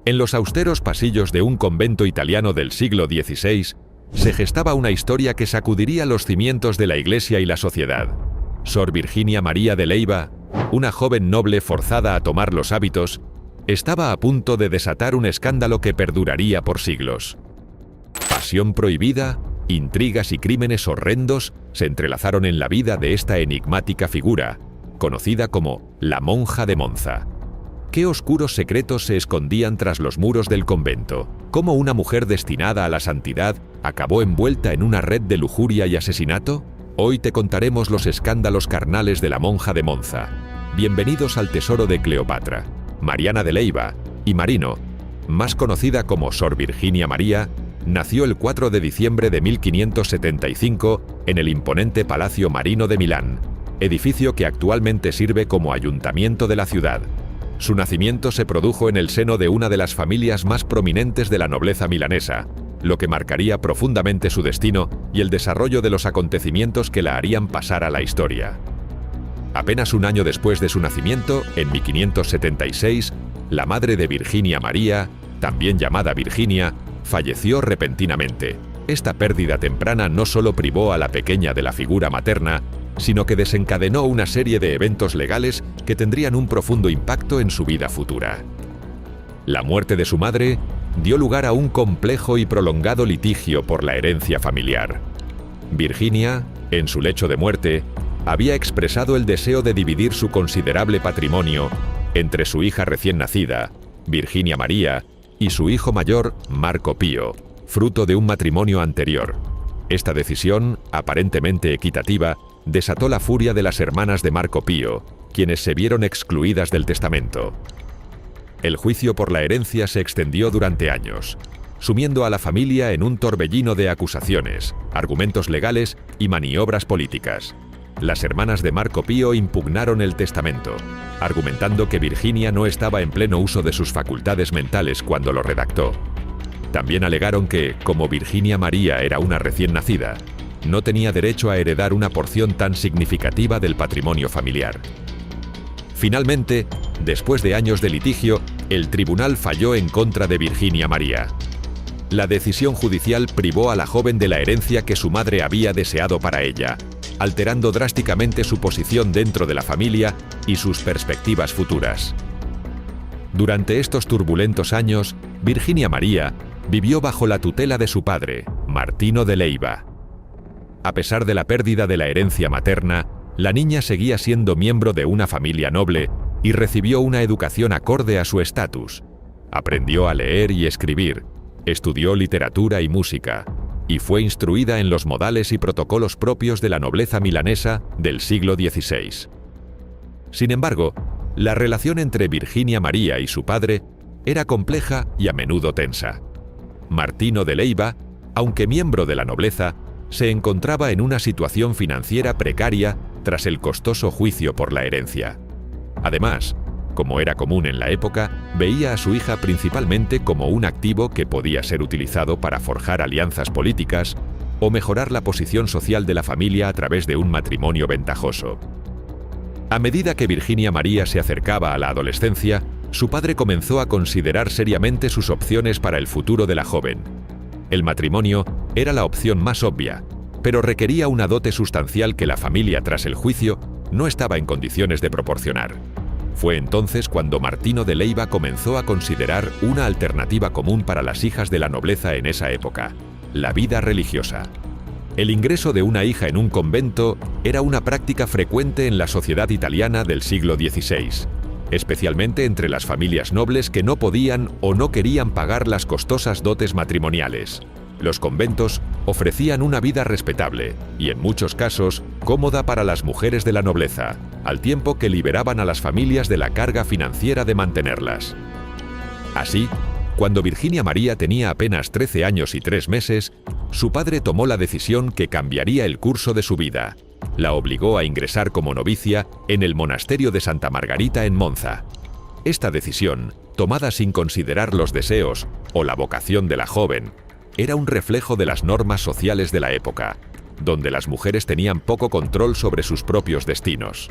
En los austeros pasillos de un convento italiano del siglo XVI se gestaba una historia que sacudiría los cimientos de la Iglesia y la sociedad. Sor Virginia María de Leyva, una joven noble forzada a tomar los hábitos, estaba a punto de desatar un escándalo que perduraría por siglos. Pasión prohibida, intrigas y crímenes horrendos se entrelazaron en la vida de esta enigmática figura, conocida como la monja de Monza. ¿Qué oscuros secretos se escondían tras los muros del convento? ¿Cómo una mujer destinada a la santidad acabó envuelta en una red de lujuria y asesinato? Hoy te contaremos los escándalos carnales de la monja de Monza. Bienvenidos al tesoro de Cleopatra. Mariana de Leyva y Marino, más conocida como Sor Virginia María, nació el 4 de diciembre de 1575 en el imponente Palacio Marino de Milán, edificio que actualmente sirve como ayuntamiento de la ciudad. Su nacimiento se produjo en el seno de una de las familias más prominentes de la nobleza milanesa, lo que marcaría profundamente su destino y el desarrollo de los acontecimientos que la harían pasar a la historia. Apenas un año después de su nacimiento, en 1576, la madre de Virginia María, también llamada Virginia, falleció repentinamente. Esta pérdida temprana no solo privó a la pequeña de la figura materna, sino que desencadenó una serie de eventos legales que tendrían un profundo impacto en su vida futura. La muerte de su madre dio lugar a un complejo y prolongado litigio por la herencia familiar. Virginia, en su lecho de muerte, había expresado el deseo de dividir su considerable patrimonio entre su hija recién nacida, Virginia María, y su hijo mayor, Marco Pío, fruto de un matrimonio anterior. Esta decisión, aparentemente equitativa, desató la furia de las hermanas de Marco Pío, quienes se vieron excluidas del testamento. El juicio por la herencia se extendió durante años, sumiendo a la familia en un torbellino de acusaciones, argumentos legales y maniobras políticas. Las hermanas de Marco Pío impugnaron el testamento, argumentando que Virginia no estaba en pleno uso de sus facultades mentales cuando lo redactó. También alegaron que, como Virginia María era una recién nacida, no tenía derecho a heredar una porción tan significativa del patrimonio familiar. Finalmente, después de años de litigio, el tribunal falló en contra de Virginia María. La decisión judicial privó a la joven de la herencia que su madre había deseado para ella, alterando drásticamente su posición dentro de la familia y sus perspectivas futuras. Durante estos turbulentos años, Virginia María vivió bajo la tutela de su padre, Martino de Leyva. A pesar de la pérdida de la herencia materna, la niña seguía siendo miembro de una familia noble y recibió una educación acorde a su estatus. Aprendió a leer y escribir, estudió literatura y música, y fue instruida en los modales y protocolos propios de la nobleza milanesa del siglo XVI. Sin embargo, la relación entre Virginia María y su padre era compleja y a menudo tensa. Martino de Leyva, aunque miembro de la nobleza, se encontraba en una situación financiera precaria tras el costoso juicio por la herencia. Además, como era común en la época, veía a su hija principalmente como un activo que podía ser utilizado para forjar alianzas políticas o mejorar la posición social de la familia a través de un matrimonio ventajoso. A medida que Virginia María se acercaba a la adolescencia, su padre comenzó a considerar seriamente sus opciones para el futuro de la joven. El matrimonio era la opción más obvia, pero requería una dote sustancial que la familia tras el juicio no estaba en condiciones de proporcionar. Fue entonces cuando Martino de Leyva comenzó a considerar una alternativa común para las hijas de la nobleza en esa época: la vida religiosa. El ingreso de una hija en un convento era una práctica frecuente en la sociedad italiana del siglo XVI, especialmente entre las familias nobles que no podían o no querían pagar las costosas dotes matrimoniales. Los conventos ofrecían una vida respetable y, en muchos casos, cómoda para las mujeres de la nobleza, al tiempo que liberaban a las familias de la carga financiera de mantenerlas. Así, cuando Virginia María tenía apenas 13 años y 3 meses, su padre tomó la decisión que cambiaría el curso de su vida. La obligó a ingresar como novicia en el monasterio de Santa Margarita en Monza. Esta decisión, tomada sin considerar los deseos o la vocación de la joven, era un reflejo de las normas sociales de la época, donde las mujeres tenían poco control sobre sus propios destinos.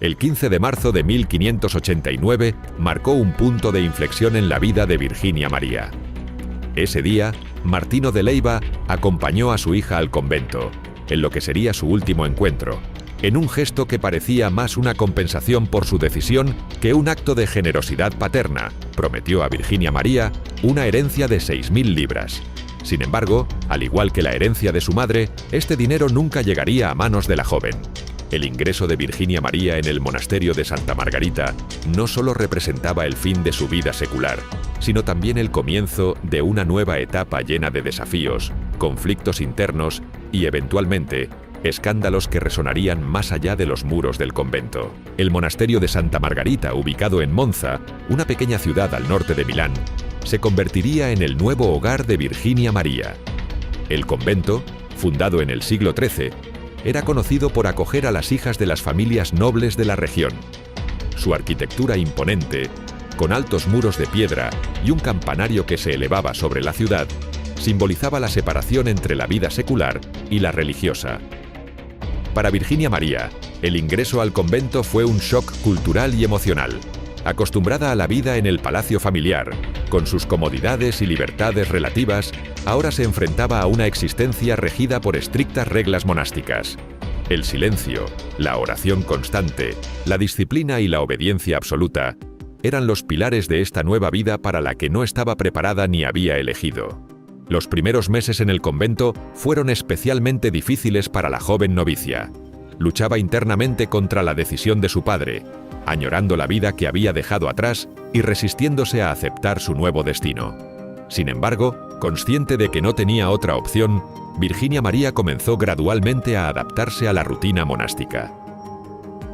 El 15 de marzo de 1589 marcó un punto de inflexión en la vida de Virginia María. Ese día, Martino de Leyva acompañó a su hija al convento, en lo que sería su último encuentro, en un gesto que parecía más una compensación por su decisión que un acto de generosidad paterna. Prometió a Virginia María una herencia de 6.000 libras. Sin embargo, al igual que la herencia de su madre, este dinero nunca llegaría a manos de la joven. El ingreso de Virginia María en el monasterio de Santa Margarita no solo representaba el fin de su vida secular, sino también el comienzo de una nueva etapa llena de desafíos, conflictos internos y, eventualmente, escándalos que resonarían más allá de los muros del convento. El monasterio de Santa Margarita, ubicado en Monza, una pequeña ciudad al norte de Milán, se convertiría en el nuevo hogar de Virginia María. El convento, fundado en el siglo XIII, era conocido por acoger a las hijas de las familias nobles de la región. Su arquitectura imponente, con altos muros de piedra y un campanario que se elevaba sobre la ciudad, simbolizaba la separación entre la vida secular y la religiosa. Para Virginia María, el ingreso al convento fue un shock cultural y emocional. Acostumbrada a la vida en el palacio familiar, con sus comodidades y libertades relativas, ahora se enfrentaba a una existencia regida por estrictas reglas monásticas. El silencio, la oración constante, la disciplina y la obediencia absoluta eran los pilares de esta nueva vida para la que no estaba preparada ni había elegido. Los primeros meses en el convento fueron especialmente difíciles para la joven novicia. Luchaba internamente contra la decisión de su padre, añorando la vida que había dejado atrás y resistiéndose a aceptar su nuevo destino. Sin embargo, consciente de que no tenía otra opción, Virginia María comenzó gradualmente a adaptarse a la rutina monástica.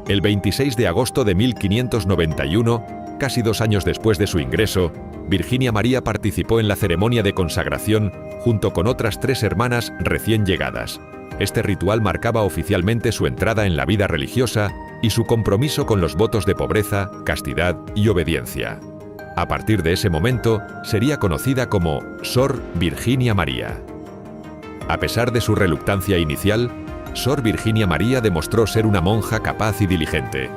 El 26 de agosto de 1591, casi 2 años después de su ingreso, Virginia María participó en la ceremonia de consagración junto con otras 3 hermanas recién llegadas. Este ritual marcaba oficialmente su entrada en la vida religiosa y su compromiso con los votos de pobreza, castidad y obediencia. A partir de ese momento, sería conocida como Sor Virginia María. A pesar de su reluctancia inicial, Sor Virginia María demostró ser una monja capaz y diligente.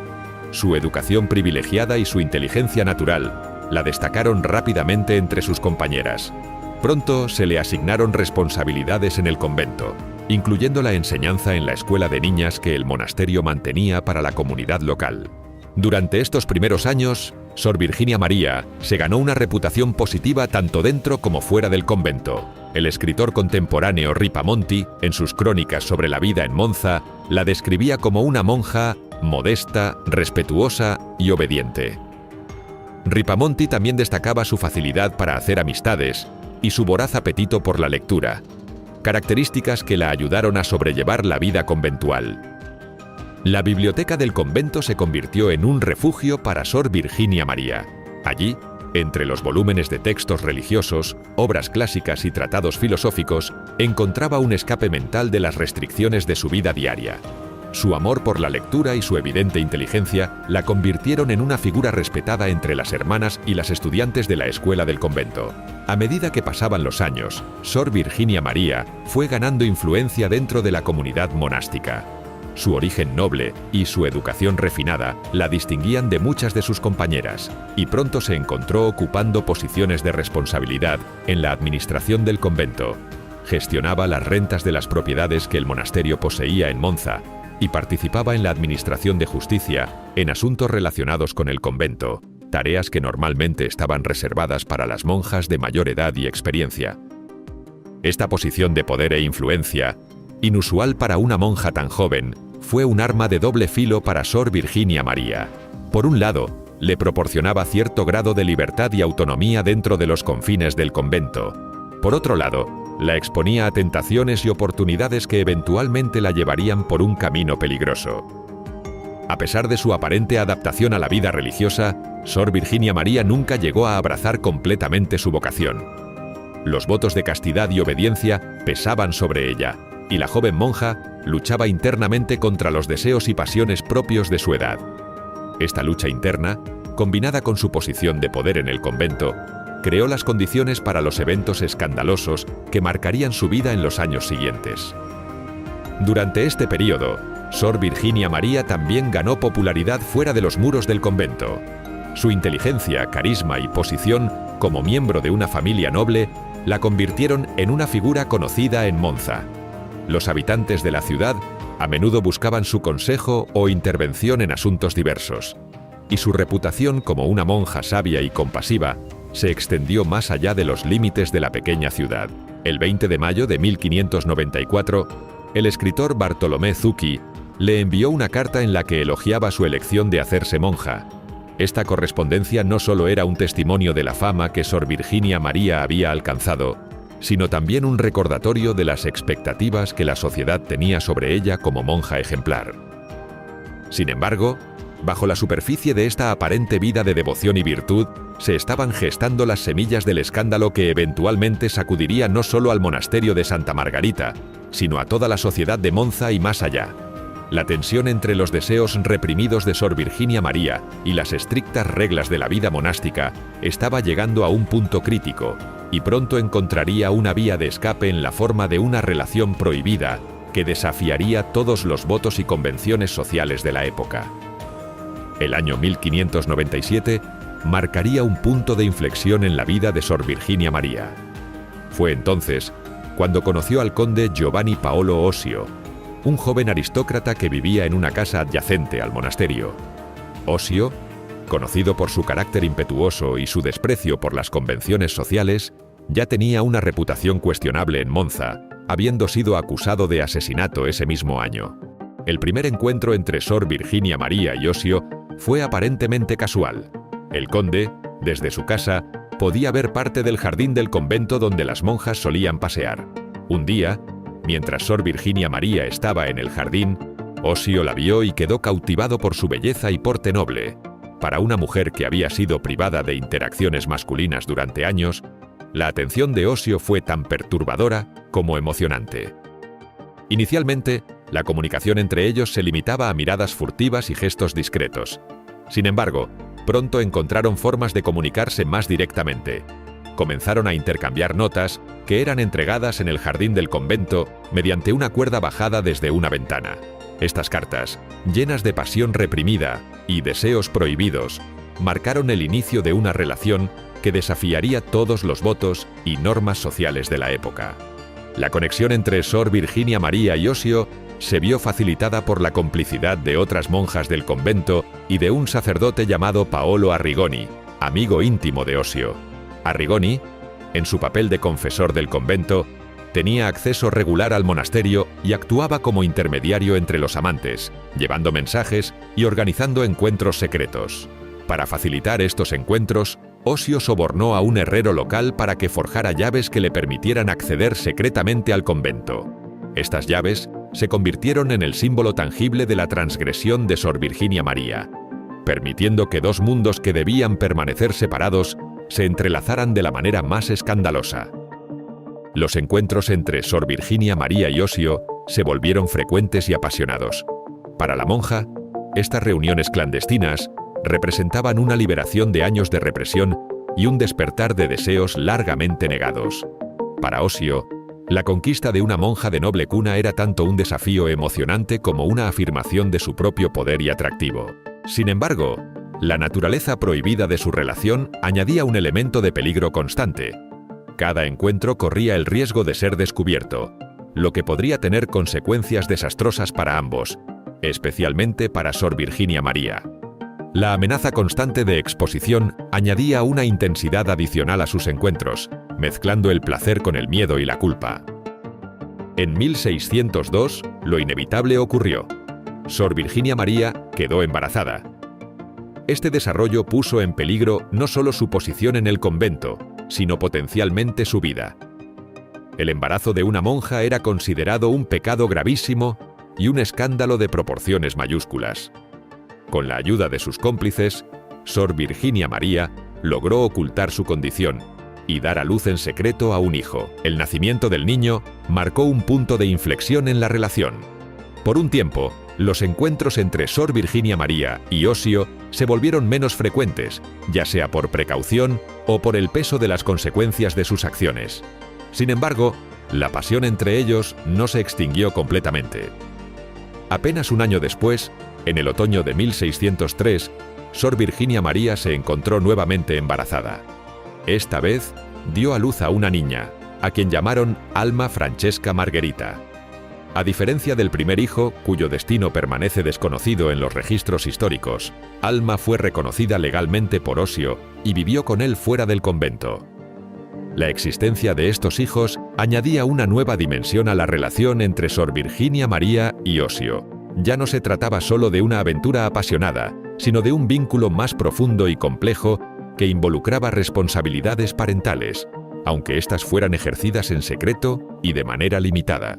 Su educación privilegiada y su inteligencia natural la destacaron rápidamente entre sus compañeras. Pronto se le asignaron responsabilidades en el convento, incluyendo la enseñanza en la escuela de niñas que el monasterio mantenía para la comunidad local. Durante estos primeros años, Sor Virginia María se ganó una reputación positiva tanto dentro como fuera del convento. El escritor contemporáneo Ripamonti, en sus crónicas sobre la vida en Monza, la describía como una monja modesta, respetuosa y obediente. Ripamonti también destacaba su facilidad para hacer amistades y su voraz apetito por la lectura, características que la ayudaron a sobrellevar la vida conventual. La biblioteca del convento se convirtió en un refugio para Sor Virginia María. Allí, entre los volúmenes de textos religiosos, obras clásicas y tratados filosóficos, encontraba un escape mental de las restricciones de su vida diaria. Su amor por la lectura y su evidente inteligencia la convirtieron en una figura respetada entre las hermanas y las estudiantes de la escuela del convento. A medida que pasaban los años, Sor Virginia María fue ganando influencia dentro de la comunidad monástica. Su origen noble y su educación refinada la distinguían de muchas de sus compañeras, y pronto se encontró ocupando posiciones de responsabilidad en la administración del convento. Gestionaba las rentas de las propiedades que el monasterio poseía en Monza y participaba en la administración de justicia en asuntos relacionados con el convento, tareas que normalmente estaban reservadas para las monjas de mayor edad y experiencia. Esta posición de poder e influencia, inusual para una monja tan joven, fue un arma de doble filo para Sor Virginia María. Por un lado, le proporcionaba cierto grado de libertad y autonomía dentro de los confines del convento. Por otro lado, la exponía a tentaciones y oportunidades que eventualmente la llevarían por un camino peligroso. A pesar de su aparente adaptación a la vida religiosa, Sor Virginia María nunca llegó a abrazar completamente su vocación. Los votos de castidad y obediencia pesaban sobre ella, y la joven monja luchaba internamente contra los deseos y pasiones propios de su edad. Esta lucha interna, combinada con su posición de poder en el convento, creó las condiciones para los eventos escandalosos que marcarían su vida en los años siguientes. Durante este periodo, Sor Virginia María también ganó popularidad fuera de los muros del convento. Su inteligencia, carisma y posición como miembro de una familia noble la convirtieron en una figura conocida en Monza. Los habitantes de la ciudad a menudo buscaban su consejo o intervención en asuntos diversos, y su reputación como una monja sabia y compasiva se extendió más allá de los límites de la pequeña ciudad. El 20 de mayo de 1594, el escritor Bartolomé Zucchi le envió una carta en la que elogiaba su elección de hacerse monja. Esta correspondencia no solo era un testimonio de la fama que Sor Virginia María había alcanzado, sino también un recordatorio de las expectativas que la sociedad tenía sobre ella como monja ejemplar. Sin embargo, bajo la superficie de esta aparente vida de devoción y virtud, se estaban gestando las semillas del escándalo que eventualmente sacudiría no solo al monasterio de Santa Margarita, sino a toda la sociedad de Monza y más allá. La tensión entre los deseos reprimidos de Sor Virginia María y las estrictas reglas de la vida monástica estaba llegando a un punto crítico, y pronto encontraría una vía de escape en la forma de una relación prohibida que desafiaría todos los votos y convenciones sociales de la época. El año 1597 marcaría un punto de inflexión en la vida de Sor Virginia María. Fue entonces cuando conoció al conde Giovanni Paolo Osio, un joven aristócrata que vivía en una casa adyacente al monasterio. Osio, conocido por su carácter impetuoso y su desprecio por las convenciones sociales, ya tenía una reputación cuestionable en Monza, habiendo sido acusado de asesinato ese mismo año. El primer encuentro entre Sor Virginia María y Osio fue aparentemente casual. El conde, desde su casa, podía ver parte del jardín del convento donde las monjas solían pasear. Un día, mientras Sor Virginia María estaba en el jardín, Osio la vio y quedó cautivado por su belleza y porte noble. Para una mujer que había sido privada de interacciones masculinas durante años, la atención de Osio fue tan perturbadora como emocionante. Inicialmente, la comunicación entre ellos se limitaba a miradas furtivas y gestos discretos. Sin embargo, pronto encontraron formas de comunicarse más directamente. Comenzaron a intercambiar notas que eran entregadas en el jardín del convento mediante una cuerda bajada desde una ventana. Estas cartas, llenas de pasión reprimida y deseos prohibidos, marcaron el inicio de una relación que desafiaría todos los votos y normas sociales de la época. La conexión entre Sor Virginia María y Osio se vio facilitada por la complicidad de otras monjas del convento y de un sacerdote llamado Paolo Arrigoni, amigo íntimo de Osio. Arrigoni, en su papel de confesor del convento, tenía acceso regular al monasterio y actuaba como intermediario entre los amantes, llevando mensajes y organizando encuentros secretos. Para facilitar estos encuentros, Osio sobornó a un herrero local para que forjara llaves que le permitieran acceder secretamente al convento. Estas llaves se convirtieron en el símbolo tangible de la transgresión de Sor Virginia María, permitiendo que dos mundos que debían permanecer separados se entrelazaran de la manera más escandalosa. Los encuentros entre Sor Virginia María y Osio se volvieron frecuentes y apasionados. Para la monja, estas reuniones clandestinas representaban una liberación de años de represión y un despertar de deseos largamente negados. Para Osio, la conquista de una monja de noble cuna era tanto un desafío emocionante como una afirmación de su propio poder y atractivo. Sin embargo, la naturaleza prohibida de su relación añadía un elemento de peligro constante. Cada encuentro corría el riesgo de ser descubierto, lo que podría tener consecuencias desastrosas para ambos, especialmente para Sor Virginia María. La amenaza constante de exposición añadía una intensidad adicional a sus encuentros, mezclando el placer con el miedo y la culpa. En 1602, lo inevitable ocurrió. Sor Virginia María quedó embarazada. Este desarrollo puso en peligro no solo su posición en el convento, sino potencialmente su vida. El embarazo de una monja era considerado un pecado gravísimo y un escándalo de proporciones mayúsculas. Con la ayuda de sus cómplices, Sor Virginia María logró ocultar su condición y dar a luz en secreto a un hijo. El nacimiento del niño marcó un punto de inflexión en la relación. Por un tiempo, los encuentros entre Sor Virginia María y Osio se volvieron menos frecuentes, ya sea por precaución o por el peso de las consecuencias de sus acciones. Sin embargo, la pasión entre ellos no se extinguió completamente. Apenas un año después, en el otoño de 1603, Sor Virginia María se encontró nuevamente embarazada. Esta vez, dio a luz a una niña, a quien llamaron Alma Francesca Margherita. A diferencia del primer hijo, cuyo destino permanece desconocido en los registros históricos, Alma fue reconocida legalmente por Osio y vivió con él fuera del convento. La existencia de estos hijos añadía una nueva dimensión a la relación entre Sor Virginia María y Osio. Ya no se trataba solo de una aventura apasionada, sino de un vínculo más profundo y complejo que involucraba responsabilidades parentales, aunque éstas fueran ejercidas en secreto y de manera limitada.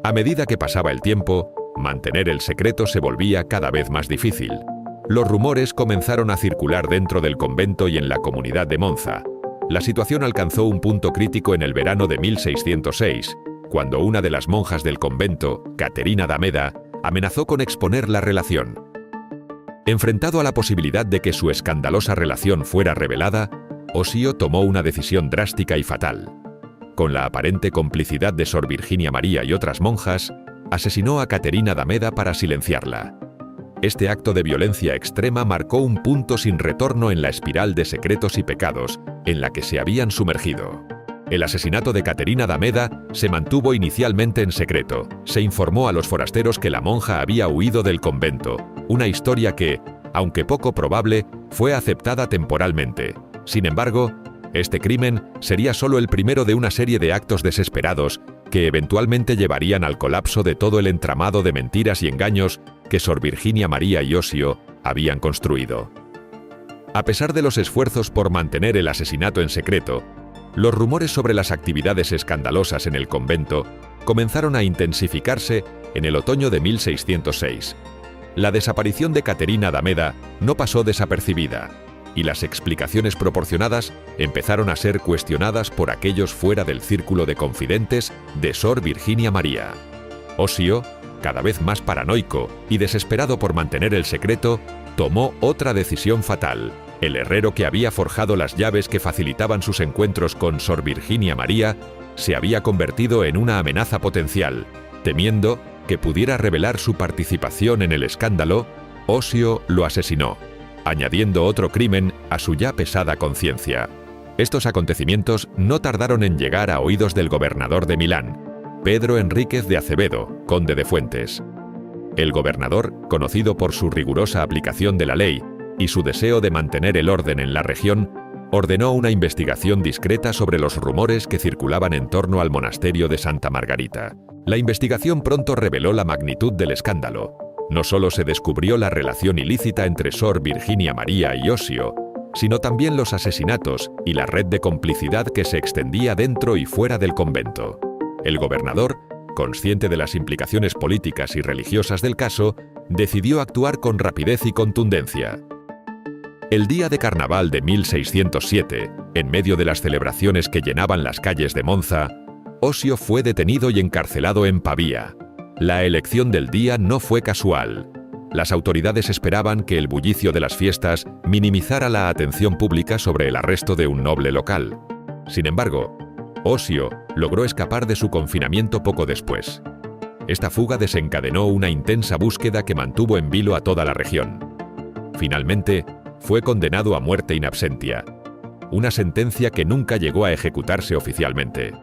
A medida que pasaba el tiempo, mantener el secreto se volvía cada vez más difícil. Los rumores comenzaron a circular dentro del convento y en la comunidad de Monza. La situación alcanzó un punto crítico en el verano de 1606, cuando una de las monjas del convento, Caterina d'Ameda, amenazó con exponer la relación. Enfrentado a la posibilidad de que su escandalosa relación fuera revelada, Osio tomó una decisión drástica y fatal. Con la aparente complicidad de Sor Virginia María y otras monjas, asesinó a Caterina d'Ameda para silenciarla. Este acto de violencia extrema marcó un punto sin retorno en la espiral de secretos y pecados en la que se habían sumergido. El asesinato de Caterina d'Ameda se mantuvo inicialmente en secreto. Se informó a los forasteros que la monja había huido del convento, una historia que, aunque poco probable, fue aceptada temporalmente. Sin embargo, este crimen sería solo el primero de una serie de actos desesperados que eventualmente llevarían al colapso de todo el entramado de mentiras y engaños que Sor Virginia María y Osio habían construido. A pesar de los esfuerzos por mantener el asesinato en secreto, los rumores sobre las actividades escandalosas en el convento comenzaron a intensificarse en el otoño de 1606. La desaparición de Caterina d'Ameda no pasó desapercibida, y las explicaciones proporcionadas empezaron a ser cuestionadas por aquellos fuera del círculo de confidentes de Sor Virginia María. Osio, cada vez más paranoico y desesperado por mantener el secreto, tomó otra decisión fatal. El herrero que había forjado las llaves que facilitaban sus encuentros con Sor Virginia María se había convertido en una amenaza potencial. Temiendo que pudiera revelar su participación en el escándalo, Osio lo asesinó, añadiendo otro crimen a su ya pesada conciencia. Estos acontecimientos no tardaron en llegar a oídos del gobernador de Milán, Pedro Enríquez de Acevedo, conde de Fuentes. El gobernador, conocido por su rigurosa aplicación de la ley y su deseo de mantener el orden en la región, ordenó una investigación discreta sobre los rumores que circulaban en torno al monasterio de Santa Margarita. La investigación pronto reveló la magnitud del escándalo. No solo se descubrió la relación ilícita entre Sor Virginia María y Osio, sino también los asesinatos y la red de complicidad que se extendía dentro y fuera del convento. El gobernador, consciente de las implicaciones políticas y religiosas del caso, decidió actuar con rapidez y contundencia. El día de carnaval de 1607, en medio de las celebraciones que llenaban las calles de Monza, Osio fue detenido y encarcelado en Pavía. La elección del día no fue casual. Las autoridades esperaban que el bullicio de las fiestas minimizara la atención pública sobre el arresto de un noble local. Sin embargo, Osio logró escapar de su confinamiento poco después. Esta fuga desencadenó una intensa búsqueda que mantuvo en vilo a toda la región. Finalmente, fue condenado a muerte in absentia, una sentencia que nunca llegó a ejecutarse oficialmente.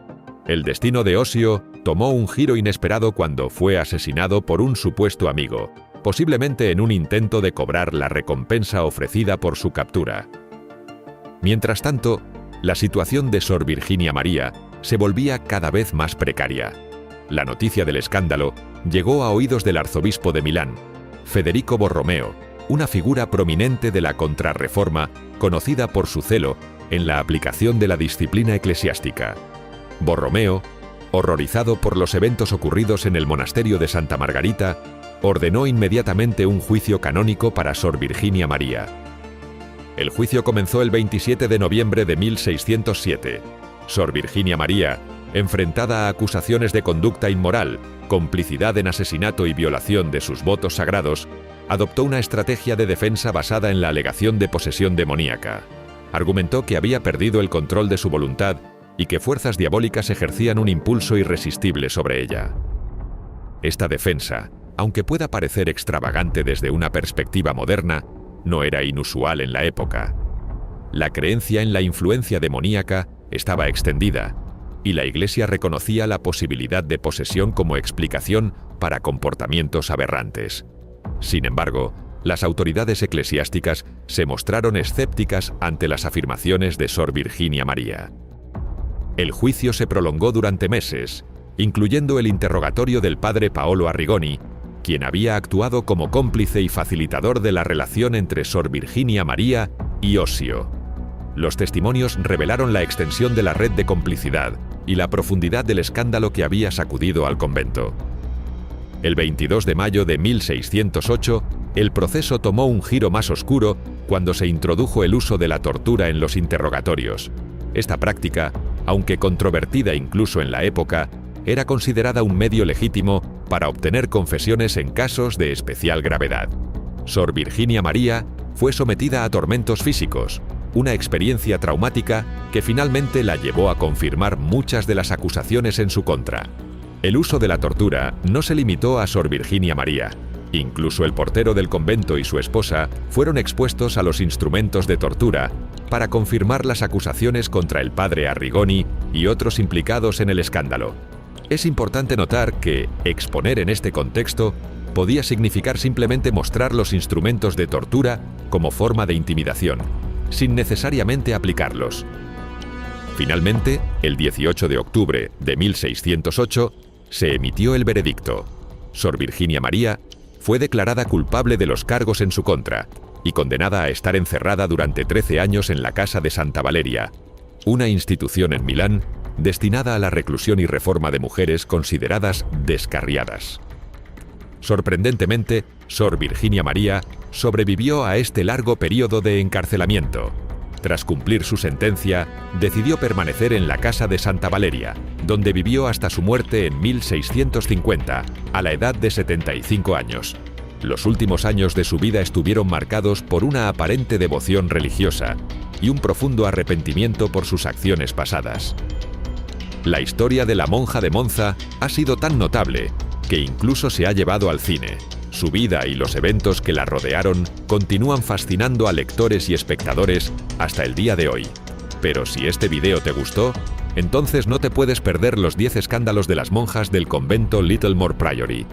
El destino de Osio tomó un giro inesperado cuando fue asesinado por un supuesto amigo, posiblemente en un intento de cobrar la recompensa ofrecida por su captura. Mientras tanto, la situación de Sor Virginia María se volvía cada vez más precaria. La noticia del escándalo llegó a oídos del arzobispo de Milán, Federico Borromeo, una figura prominente de la Contrarreforma, conocida por su celo en la aplicación de la disciplina eclesiástica. Borromeo, horrorizado por los eventos ocurridos en el monasterio de Santa Margarita, ordenó inmediatamente un juicio canónico para Sor Virginia María. El juicio comenzó el 27 de noviembre de 1607. Sor Virginia María, enfrentada a acusaciones de conducta inmoral, complicidad en asesinato y violación de sus votos sagrados, adoptó una estrategia de defensa basada en la alegación de posesión demoníaca. Argumentó que había perdido el control de su voluntad y que fuerzas diabólicas ejercían un impulso irresistible sobre ella. Esta defensa, aunque pueda parecer extravagante desde una perspectiva moderna, no era inusual en la época. La creencia en la influencia demoníaca estaba extendida, y la Iglesia reconocía la posibilidad de posesión como explicación para comportamientos aberrantes. Sin embargo, las autoridades eclesiásticas se mostraron escépticas ante las afirmaciones de Sor Virginia María. El juicio se prolongó durante meses, incluyendo el interrogatorio del padre Paolo Arrigoni, quien había actuado como cómplice y facilitador de la relación entre Sor Virginia María y Ossio. Los testimonios revelaron la extensión de la red de complicidad y la profundidad del escándalo que había sacudido al convento. El 22 de mayo de 1608, el proceso tomó un giro más oscuro cuando se introdujo el uso de la tortura en los interrogatorios. Esta práctica, aunque controvertida incluso en la época, era considerada un medio legítimo para obtener confesiones en casos de especial gravedad. Sor Virginia María fue sometida a tormentos físicos, una experiencia traumática que finalmente la llevó a confirmar muchas de las acusaciones en su contra. El uso de la tortura no se limitó a Sor Virginia María. Incluso el portero del convento y su esposa fueron expuestos a los instrumentos de tortura para confirmar las acusaciones contra el padre Arrigoni y otros implicados en el escándalo. Es importante notar que exponer en este contexto podía significar simplemente mostrar los instrumentos de tortura como forma de intimidación, sin necesariamente aplicarlos. Finalmente, el 18 de octubre de 1608, se emitió el veredicto. Sor Virginia María fue declarada culpable de los cargos en su contra y condenada a estar encerrada durante 13 años en la Casa de Santa Valeria, una institución en Milán destinada a la reclusión y reforma de mujeres consideradas descarriadas. Sorprendentemente, Sor Virginia María sobrevivió a este largo periodo de encarcelamiento. Tras cumplir su sentencia, decidió permanecer en la Casa de Santa Valeria, donde vivió hasta su muerte en 1650, a la edad de 75 años. Los últimos años de su vida estuvieron marcados por una aparente devoción religiosa y un profundo arrepentimiento por sus acciones pasadas. La historia de la monja de Monza ha sido tan notable que incluso se ha llevado al cine. Su vida y los eventos que la rodearon continúan fascinando a lectores y espectadores hasta el día de hoy. Pero si este video te gustó, entonces no te puedes perder los 10 escándalos de las monjas del convento Littlemore Priory.